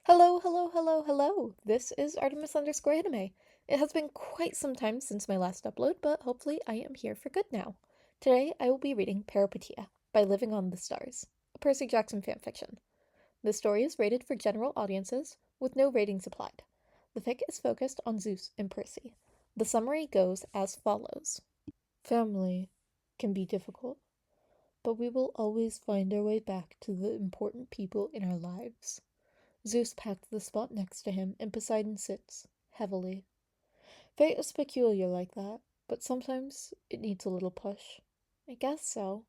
Hello, hello, hello, hello. This is Artemis_anime. It has been quite some time since my last upload, but hopefully I am here for good now. Today I will be reading Peripeteia by Livingonthestars, a Percy Jackson fanfiction. The story is rated for general audiences, with no ratings applied. The fic is focused on Zeus and Percy. The summary goes as follows. Family can be difficult, but we will always find our way back to the important people in our lives. Zeus pats the spot next to him, and Poseidon sits, heavily. Fate is peculiar like that, but sometimes it needs a little push. I guess so.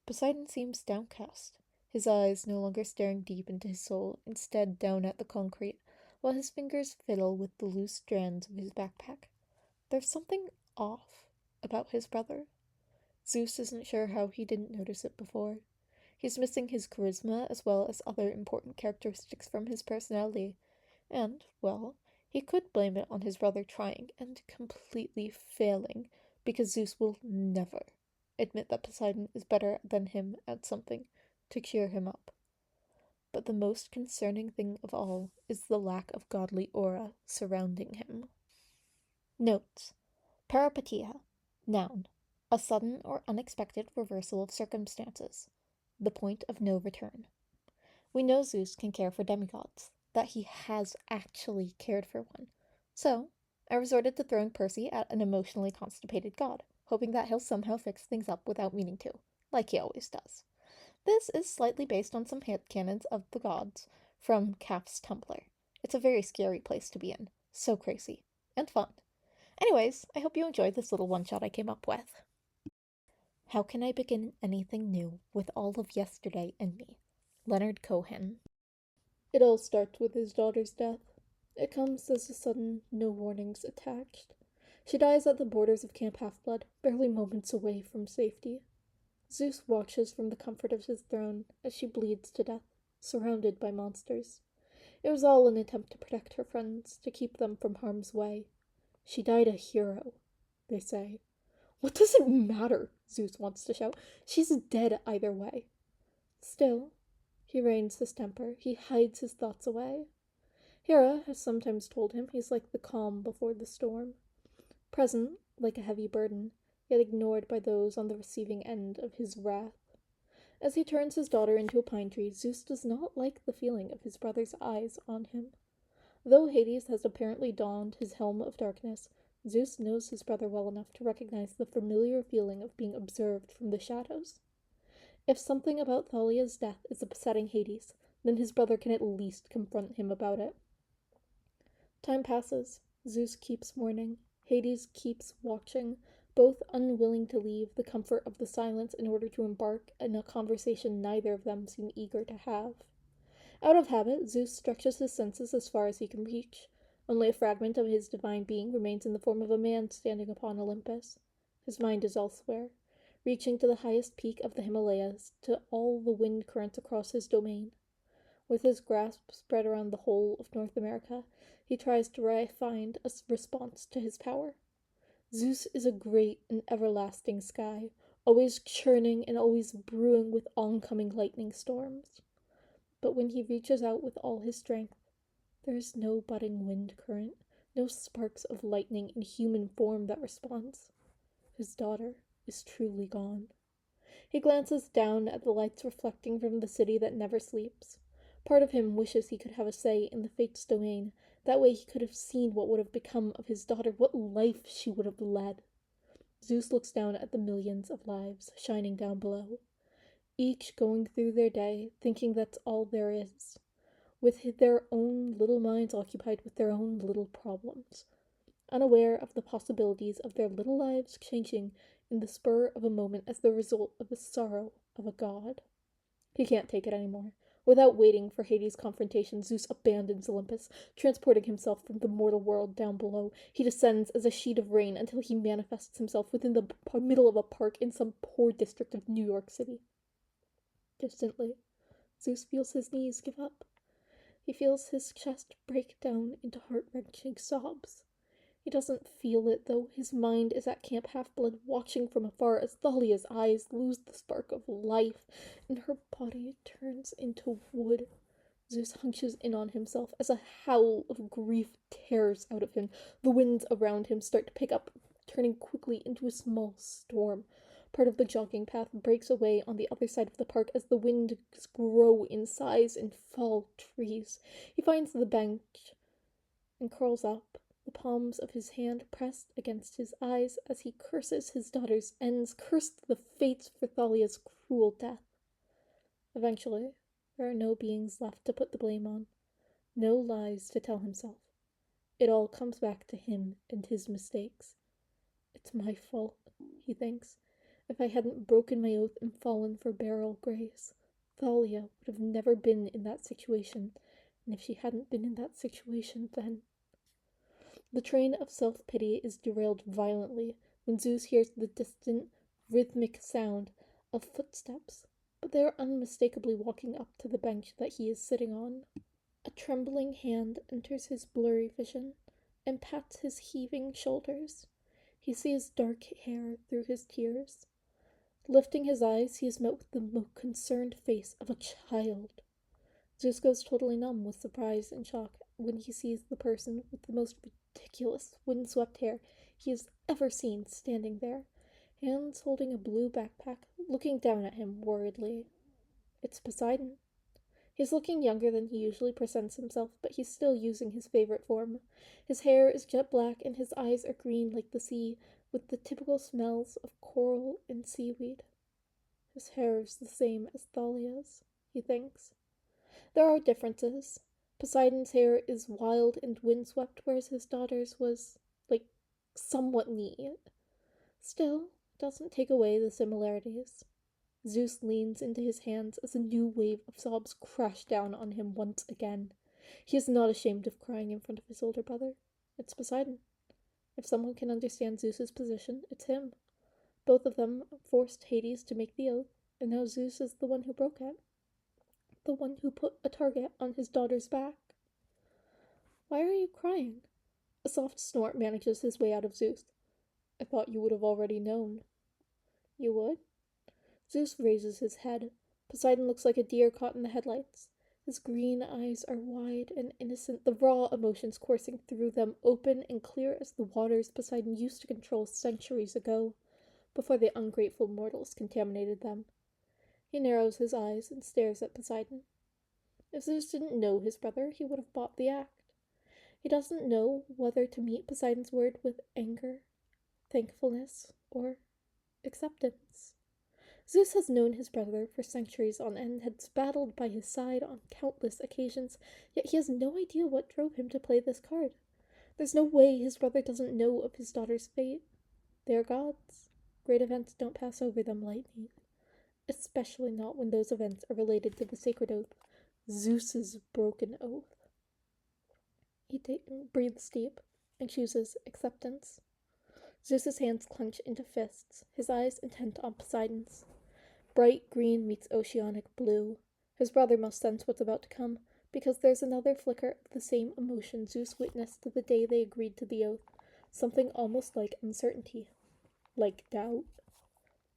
Poseidon seems downcast, his eyes no longer staring deep into his soul, instead down at the concrete, while his fingers fiddle with the loose strands of his backpack. There's something off about his brother. Zeus isn't sure how he didn't notice it before. He's missing his charisma as well as other important characteristics from his personality. And, well, he could blame it on his brother trying and completely failing, because Zeus will never admit that Poseidon is better than him at something to cheer him up. But the most concerning thing of all is the lack of godly aura surrounding him. Notes: Peripeteia, noun, a sudden or unexpected reversal of circumstances. The point of no return. We know Zeus can care for demigods, that he has actually cared for one. So, I resorted to throwing Percy at an emotionally constipated god, hoping that he'll somehow fix things up without meaning to, like he always does. This is slightly based on some headcanons of the gods from Calf's Tumblr. It's a very scary place to be in. So crazy. And fun. Anyways, I hope you enjoyed this little one-shot I came up with. How can I begin anything new with all of yesterday in me? Leonard Cohen. It all starts with his daughter's death. It comes as a sudden, no warnings attached. She dies at the borders of Camp Half-Blood, barely moments away from safety. Zeus watches from the comfort of his throne as she bleeds to death, surrounded by monsters. It was all an attempt to protect her friends, to keep them from harm's way. She died a hero, they say. What does it matter? Zeus wants to shout. She's dead either way. Still, he reins his temper. He hides his thoughts away. Hera has sometimes told him he's like the calm before the storm. Present, like a heavy burden, yet ignored by those on the receiving end of his wrath. As he turns his daughter into a pine tree, Zeus does not like the feeling of his brother's eyes on him. Though Hades has apparently donned his helm of darkness, Zeus knows his brother well enough to recognize the familiar feeling of being observed from the shadows. If something about Thalia's death is upsetting Hades, then his brother can at least confront him about it. Time passes. Zeus keeps mourning. Hades keeps watching, both unwilling to leave the comfort of the silence in order to embark in a conversation neither of them seem eager to have. Out of habit, Zeus stretches his senses as far as he can reach. Only a fragment of his divine being remains in the form of a man standing upon Olympus. His mind is elsewhere, reaching to the highest peak of the Himalayas, to all the wind currents across his domain. With his grasp spread around the whole of North America, he tries to find a response to his power. Zeus is a great and everlasting sky, always churning and always brewing with oncoming lightning storms. But when he reaches out with all his strength, there is no budding wind current, no sparks of lightning in human form that responds. His daughter is truly gone. He glances down at the lights reflecting from the city that never sleeps. Part of him wishes he could have a say in the fate's domain. That way he could have seen what would have become of his daughter, what life she would have led. Zeus looks down at the millions of lives shining down below, each going through their day, thinking that's all there is, with their own little minds occupied with their own little problems, unaware of the possibilities of their little lives changing in the spur of a moment as the result of the sorrow of a god. He can't take it anymore. Without waiting for Hades' confrontation, Zeus abandons Olympus, transporting himself from the mortal world down below. He descends as a sheet of rain until he manifests himself within the middle of a park in some poor district of New York City. Distantly, Zeus feels his knees give up. He feels his chest break down into heart-wrenching sobs. He doesn't feel it, though. His mind is at Camp Half-Blood, watching from afar as Thalia's eyes lose the spark of life, and her body turns into wood, Zeus hunches in on himself as a howl of grief tears out of him. The winds around him start to pick up, turning quickly into a small storm. Part of the jogging path breaks away on the other side of the park as the winds grow in size and fall trees. He finds the bench and curls up, the palms of his hand pressed against his eyes as he curses his daughter's ends, cursed the fates for Thalia's cruel death. Eventually, there are no beings left to put the blame on, no lies to tell himself. It all comes back to him and his mistakes. It's my fault, he thinks. If I hadn't broken my oath and fallen for Beryl Grace, Thalia would have never been in that situation, and if she hadn't been in that situation, then... The train of self-pity is derailed violently when Zeus hears the distant, rhythmic sound of footsteps, but they are unmistakably walking up to the bench that he is sitting on. A trembling hand enters his blurry vision and pats his heaving shoulders. He sees dark hair through his tears. Lifting his eyes, he is met with the most concerned face of a child. Zeus goes totally numb with surprise and shock when he sees the person with the most ridiculous, windswept hair he has ever seen standing there, hands holding a blue backpack, looking down at him worriedly. It's Poseidon. He's looking younger than he usually presents himself, but he's still using his favorite form. His hair is jet black and his eyes are green like the sea, with the typical smells of coral and seaweed. His hair is the same as Thalia's, he thinks. There are differences. Poseidon's hair is wild and windswept, whereas his daughter's was, somewhat neat. Still, it doesn't take away the similarities. Zeus leans into his hands as a new wave of sobs crash down on him once again. He is not ashamed of crying in front of his older brother. It's Poseidon. If someone can understand Zeus's position, it's him. Both of them forced Hades to make the oath, and now Zeus is the one who broke it. The one who put a target on his daughter's back. Why are you crying? A soft snort manages his way out of Zeus. I thought you would have already known. You would? Zeus raises his head. Poseidon looks like a deer caught in the headlights. His green eyes are wide and innocent, the raw emotions coursing through them open and clear as the waters Poseidon used to control centuries ago, before the ungrateful mortals contaminated them. He narrows his eyes and stares at Poseidon. If Zeus didn't know his brother, he would have bought the act. He doesn't know whether to meet Poseidon's word with anger, thankfulness, or acceptance. Zeus has known his brother for centuries on end, has battled by his side on countless occasions, yet he has no idea what drove him to play this card. There's no way his brother doesn't know of his daughter's fate. They are gods. Great events don't pass over them lightly, especially not when those events are related to the sacred oath, Zeus's broken oath. He breathes deep and chooses acceptance. Zeus's hands clench into fists, his eyes intent on Poseidon's. Bright green meets oceanic blue. His brother must sense what's about to come, because there's another flicker of the same emotion Zeus witnessed the day they agreed to the oath, something almost like uncertainty, like doubt.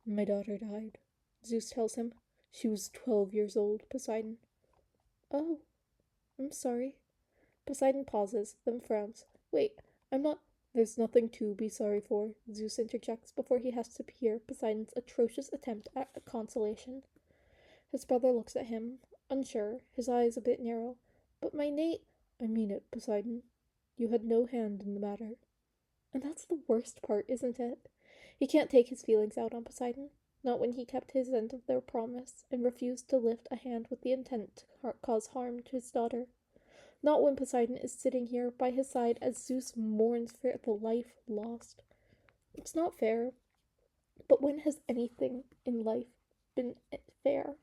My daughter died, Zeus tells him. She was 12 years old, Poseidon. Oh, I'm sorry. Poseidon pauses, then frowns. Wait, I'm not... There's nothing to be sorry for, Zeus interjects before he has to hear Poseidon's atrocious attempt at a consolation. His brother looks at him, unsure, his eyes a bit narrow. But my Nate... I mean it, Poseidon. You had no hand in the matter. And that's the worst part, isn't it? He can't take his feelings out on Poseidon, not when he kept his end of their promise and refused to lift a hand with the intent to cause harm to his daughter. Not when Poseidon is sitting here by his side as Zeus mourns for the life lost. It's not fair. But when has anything in life been fair?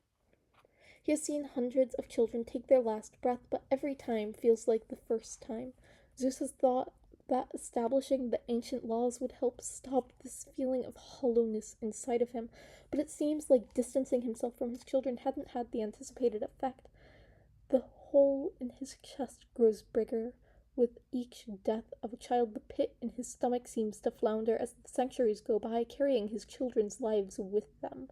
He has seen hundreds of children take their last breath, but every time feels like the first time. Zeus has thought that establishing the ancient laws would help stop this feeling of hollowness inside of him, but it seems like distancing himself from his children hadn't had the anticipated effect. The hole in his chest grows bigger. With each death of a child, the pit in his stomach seems to flounder as the centuries go by, carrying his children's lives with them.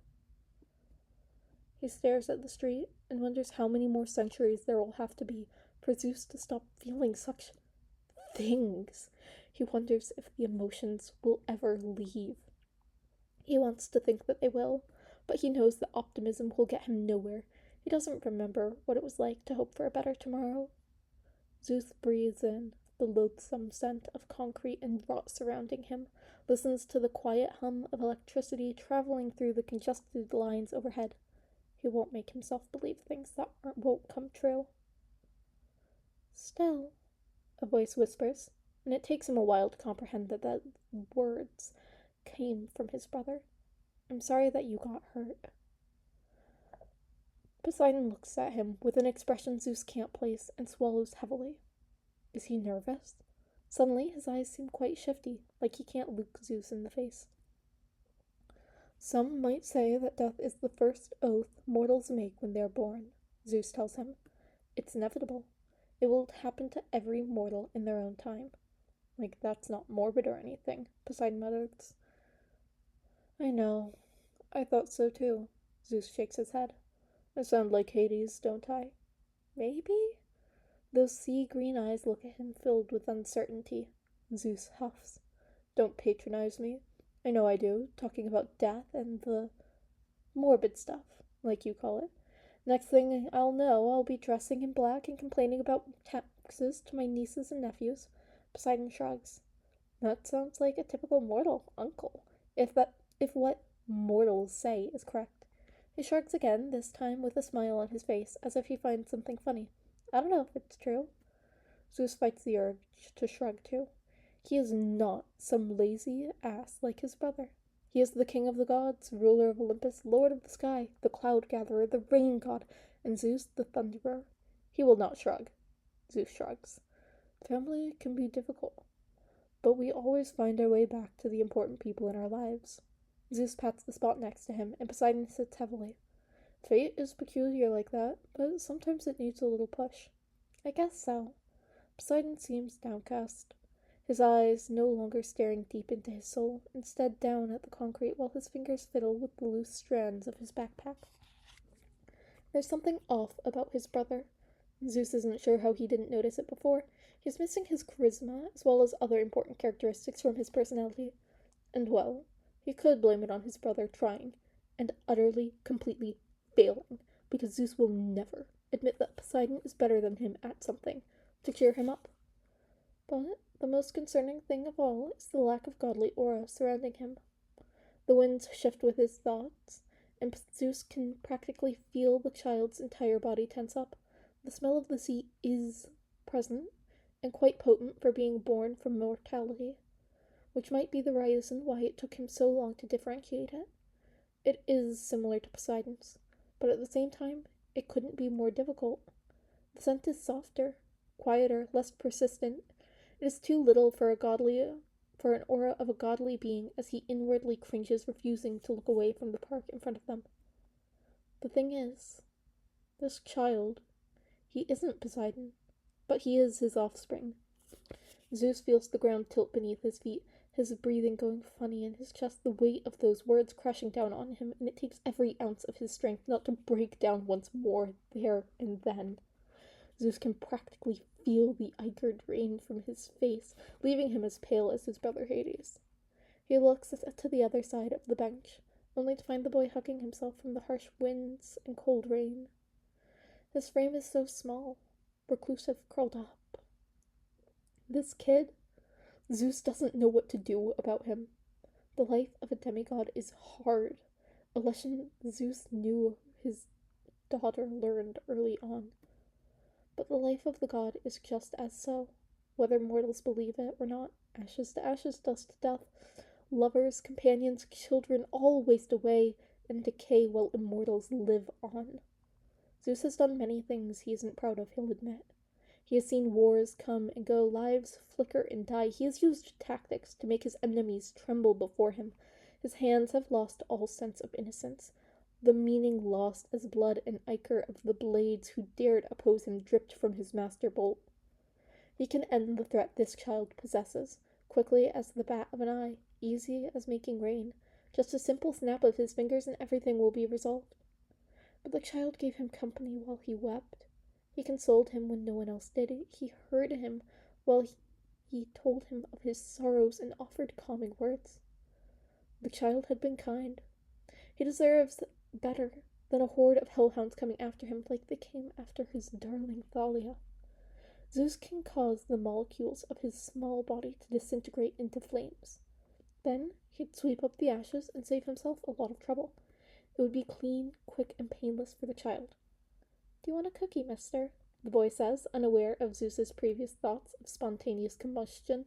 He stares at the street and wonders how many more centuries there will have to be for Zeus to stop feeling such things. He wonders if the emotions will ever leave. He wants to think that they will, but he knows that optimism will get him nowhere. He doesn't remember what it was like to hope for a better tomorrow. Zeus breathes in the loathsome scent of concrete and rot surrounding him, listens to the quiet hum of electricity traveling through the congested lines overhead. He won't make himself believe things that won't come true. Still, a voice whispers, and it takes him a while to comprehend that the words came from his brother. I'm sorry that you got hurt. Poseidon looks at him with an expression Zeus can't place and swallows heavily. Is he nervous? Suddenly his eyes seem quite shifty, like he can't look Zeus in the face. Some might say that death is the first oath mortals make when they are born, Zeus tells him. It's inevitable. It will happen to every mortal in their own time. Like that's not morbid or anything, Poseidon mutters. I know. I thought so too. Zeus shakes his head. I sound like Hades, don't I? Maybe? Those sea-green eyes look at him filled with uncertainty. Zeus huffs. Don't patronize me. I know I do, talking about death and the morbid stuff, like you call it. Next thing I'll know, I'll be dressing in black and complaining about taxes to my nieces and nephews. Poseidon shrugs. That sounds like a typical mortal uncle, if what mortals say is correct. He shrugs again, this time with a smile on his face, as if he finds something funny. I don't know if it's true. Zeus fights the urge to shrug too. He is not some lazy ass like his brother. He is the king of the gods, ruler of Olympus, lord of the sky, the cloud gatherer, the rain god, and Zeus the thunderer. He will not shrug. Zeus shrugs. Family can be difficult, but we always find our way back to the important people in our lives. Zeus pats the spot next to him, and Poseidon sits heavily. Fate is peculiar like that, but sometimes it needs a little push. I guess so. Poseidon seems downcast, his eyes no longer staring deep into his soul, instead down at the concrete while his fingers fiddle with the loose strands of his backpack. There's something off about his brother. Zeus isn't sure how he didn't notice it before. He's missing his charisma, as well as other important characteristics from his personality. And well, he could blame it on his brother trying, and utterly, completely failing, because Zeus will never admit that Poseidon is better than him at something, to cheer him up. But the most concerning thing of all is the lack of godly aura surrounding him. The winds shift with his thoughts, and Zeus can practically feel the child's entire body tense up. The smell of the sea is present, and quite potent for being born from mortality, which might be the reason why it took him so long to differentiate it. It is similar to Poseidon's, but at the same time, it couldn't be more difficult. The scent is softer, quieter, less persistent. It is too little for an aura of a godly being, as he inwardly cringes, refusing to look away from the park in front of them. The thing is, this child, he isn't Poseidon, but he is his offspring. Zeus feels the ground tilt beneath his feet, his breathing going funny in his chest, the weight of those words crashing down on him, and it takes every ounce of his strength not to break down once more there and then. Zeus can practically feel the ichor drain from his face, leaving him as pale as his brother Hades. He looks to the other side of the bench, only to find the boy hugging himself from the harsh winds and cold rain. His frame is so small, reclusive, curled up. This kid, Zeus doesn't know what to do about him. The life of a demigod is hard, a lesson Zeus knew his daughter learned early on. But the life of the god is just as so, whether mortals believe it or not. Ashes to ashes, dust to dust. Lovers, companions, children all waste away and decay while immortals live on. Zeus has done many things he isn't proud of, he'll admit. He has seen wars come and go, lives flicker and die. He has used tactics to make his enemies tremble before him. His hands have lost all sense of innocence. The meaning lost as blood and ichor of the blades who dared oppose him dripped from his master bolt. He can end the threat this child possesses, quickly as the bat of an eye, easy as making rain. Just a simple snap of his fingers and everything will be resolved. But the child gave him company while he wept. He consoled him when no one else did. He heard him while he told him of his sorrows and offered calming words. The child had been kind. He deserves better than a horde of hellhounds coming after him like they came after his darling Thalia. Zeus can cause the molecules of his small body to disintegrate into flames. Then he'd sweep up the ashes and save himself a lot of trouble. It would be clean, quick, and painless for the child. "Do you want a cookie, mister?" the boy says, unaware of Zeus's previous thoughts of spontaneous combustion.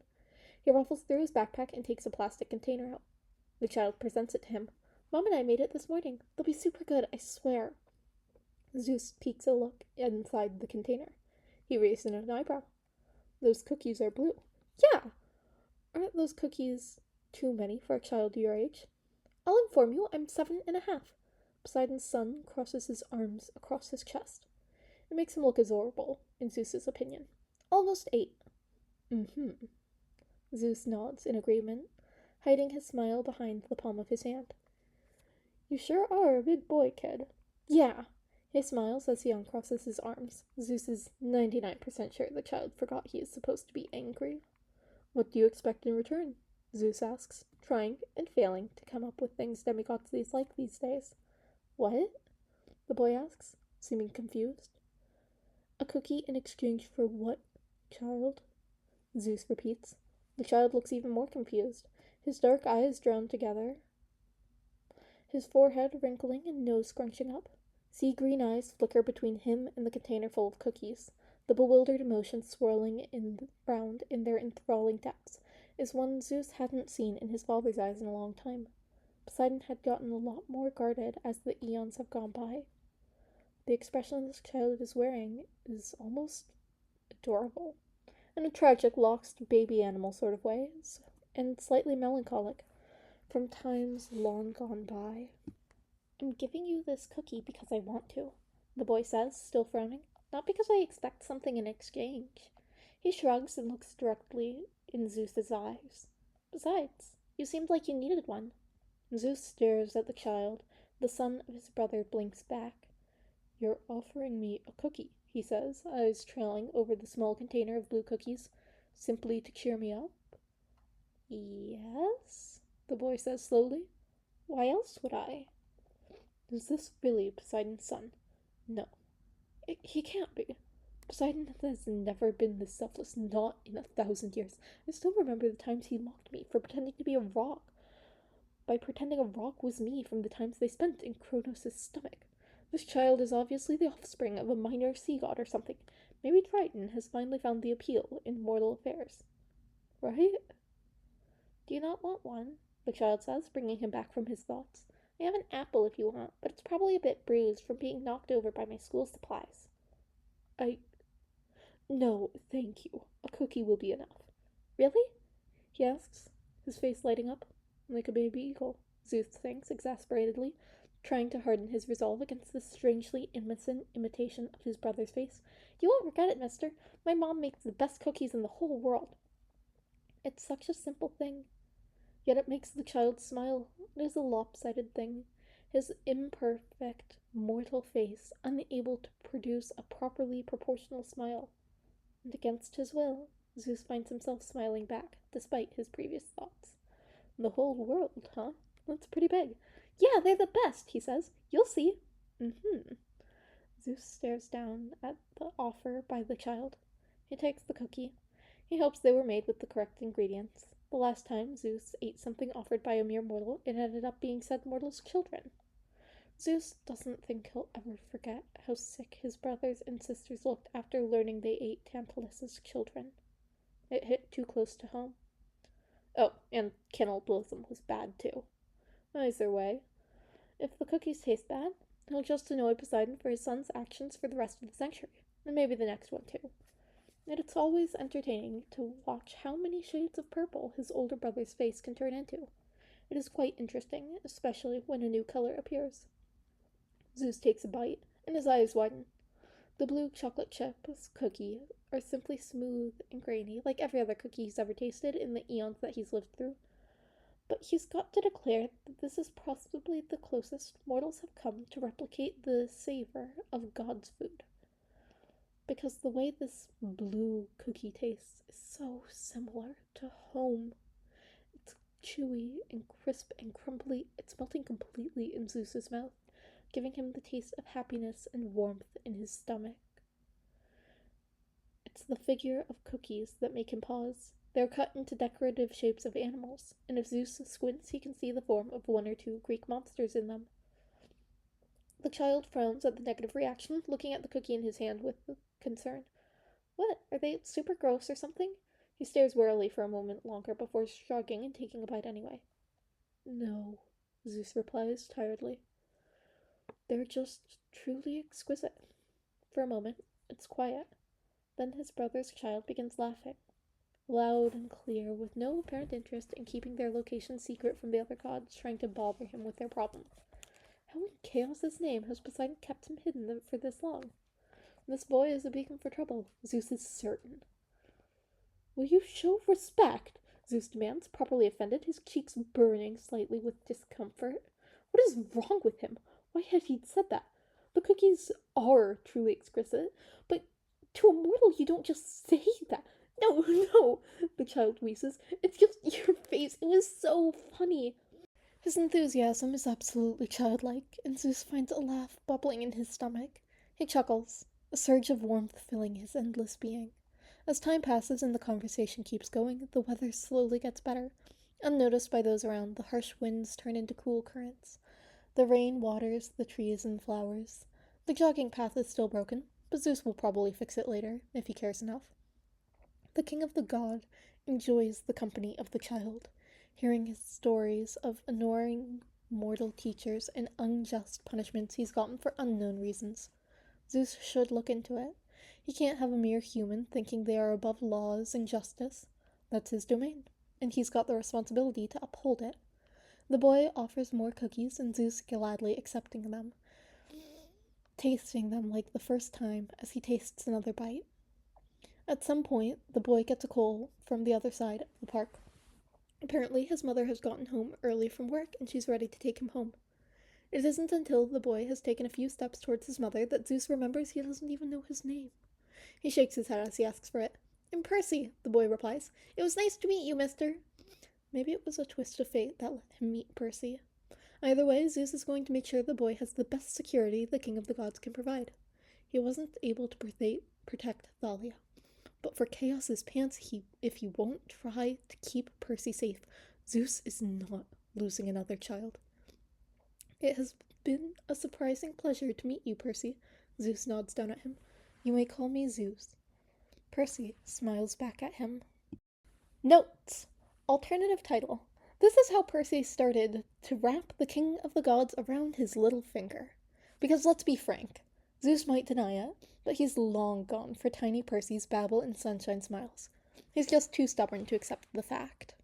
He ruffles through his backpack and takes a plastic container out. The child presents it to him. "Mom and I made it this morning. They'll be super good, I swear." Zeus peeks a look inside the container. He raised an eyebrow. "Those cookies are blue." "Yeah! Aren't those cookies too many for a child your age?" "I'll inform you, I'm 7.5. Poseidon's son crosses his arms across his chest. It makes him look adorable, in Zeus's opinion. "Almost 8. Zeus nods in agreement, hiding his smile behind the palm of his hand. "You sure are a big boy, kid." "Yeah." He smiles as he uncrosses his arms. Zeus is 99% sure the child forgot he is supposed to be angry. "What do you expect in return?" Zeus asks, trying and failing to come up with things demigods like these days. "What?" the boy asks, seeming confused. "A cookie in exchange for what, child?" Zeus repeats. The child looks even more confused, his dark eyes drawn together, his forehead wrinkling and nose scrunching up. Sea green eyes flicker between him and the container full of cookies. The bewildered emotions swirling round in their enthralling depths is one Zeus hadn't seen in his father's eyes in a long time. Poseidon had gotten a lot more guarded as the eons have gone by. The expression this child is wearing is almost adorable, in a tragic, lost baby animal sort of way, and slightly melancholic, from times long gone by. "I'm giving you this cookie because I want to," the boy says, still frowning, "not because I expect something in exchange." He shrugs and looks directly in Zeus's eyes. "Besides, you seemed like you needed one." Zeus stares at the child. The son of his brother blinks back. "You're offering me a cookie," he says, eyes trailing over the small container of blue cookies, "simply to cheer me up?" "Yes," the boy says slowly. "Why else would I?" "Is this really Poseidon's son?" "No. He can't be. Poseidon has never been this selfless, not in 1,000 years. I still remember the times he mocked me for pretending to be a rock. By pretending a rock was me from the times they spent in Kronos' stomach. This child is obviously the offspring of a minor sea god or something. Maybe Triton has finally found the appeal in mortal affairs." "Right?" "Do you not want one?" the child says, bringing him back from his thoughts. "I have an apple if you want, but it's probably a bit bruised from being knocked over by my school supplies." "No, thank you. A cookie will be enough." "Really?" he asks, his face lighting up. "Like a baby eagle," Zeus thinks exasperatedly, trying to harden his resolve against this strangely innocent imitation of his brother's face. "You won't regret it, mister. My mom makes the best cookies in the whole world." It's such a simple thing, yet it makes the child smile. It is a lopsided thing. His imperfect, mortal face, unable to produce a properly proportional smile. And against his will, Zeus finds himself smiling back, despite his previous thoughts. "The whole world, huh? That's pretty big." "Yeah, they're the best," he says. "You'll see." Zeus stares down at the offer by the child. He takes the cookie. He hopes they were made with the correct ingredients. The last time Zeus ate something offered by a mere mortal, it ended up being said mortals' children. Zeus doesn't think he'll ever forget how sick his brothers and sisters looked after learning they ate Tantalus's children. It hit too close to home. Oh, and cannibalism was bad too. Either way, if the cookies taste bad, he'll just annoy Poseidon for his son's actions for the rest of the century, and maybe the next one too. And it's always entertaining to watch how many shades of purple his older brother's face can turn into. It is quite interesting, especially when a new color appears. Zeus takes a bite, and his eyes widen. The blue chocolate chips cookie are simply smooth and grainy, like every other cookie he's ever tasted in the eons that he's lived through. but he's got to declare that this is possibly the closest mortals have come to replicate the savor of God's food. Because the way this blue cookie tastes is so similar to home. It's chewy and crisp and crumbly. It's melting completely in Zeus's mouth, giving him the taste of happiness and warmth in his stomach. It's the figure of cookies that make him pause. They're cut into decorative shapes of animals, and if Zeus squints, he can see the form of one or two Greek monsters in them. The child frowns at the negative reaction, looking at the cookie in his hand with concern. What? Are they super gross or something? He stares warily for a moment longer before shrugging and taking a bite anyway. No, Zeus replies tiredly. They're just truly exquisite. For a moment, it's quiet. Then his brother's child begins laughing, loud and clear, with no apparent interest in keeping their location secret from the other gods trying to bother him with their problem. How in chaos's name has Poseidon kept him hidden for this long? This boy is a beacon for trouble, Zeus is certain. Will you show respect? Zeus demands, properly offended, his cheeks burning slightly with discomfort. What is wrong with him? Why had he said that? The cookies are truly exquisite, but to a mortal you don't just say that. No, the child wheezes. It's just your face. It was so funny. His enthusiasm is absolutely childlike, and Zeus finds a laugh bubbling in his stomach. He chuckles, a surge of warmth filling his endless being. As time passes and the conversation keeps going, the weather slowly gets better. Unnoticed by those around, the harsh winds turn into cool currents. The rain waters the trees and flowers. The jogging path is still broken, but Zeus will probably fix it later, if he cares enough. The king of the god enjoys the company of the child, hearing his stories of annoying mortal teachers and unjust punishments he's gotten for unknown reasons. Zeus should look into it. He can't have a mere human thinking they are above laws and justice. That's his domain, and he's got the responsibility to uphold it. The boy offers more cookies, and Zeus gladly accepting them, tasting them like the first time as he tastes another bite. At some point, the boy gets a call from the other side of the park. Apparently, his mother has gotten home early from work, and she's ready to take him home. It isn't until the boy has taken a few steps towards his mother that Zeus remembers he doesn't even know his name. He shakes his head as he asks for it. "I'm Percy," the boy replies. "It was nice to meet you, mister." Maybe it was a twist of fate that let him meet Percy. Either way, Zeus is going to make sure the boy has the best security the king of the gods can provide. He wasn't able to protect Thalia, but for Chaos's pants, if he won't try to keep Percy safe, Zeus is not losing another child. "It has been a surprising pleasure to meet you, Percy." Zeus nods down at him. "You may call me Zeus." Percy smiles back at him. Notes. Alternative title. This is how Percy started to wrap the king of the gods around his little finger. Because let's be frank, Zeus might deny it, but he's long gone for tiny Percy's babble and sunshine smiles. He's just too stubborn to accept the fact.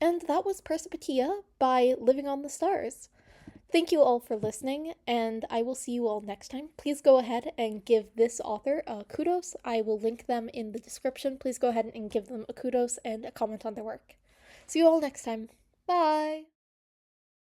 And that was Peripeteia by Livingonthestars. Thank you all for listening, and I will see you all next time. Please go ahead and give this author a kudos. I will link them in the description. Please go ahead and give them a kudos and a comment on their work. See you all next time. Bye!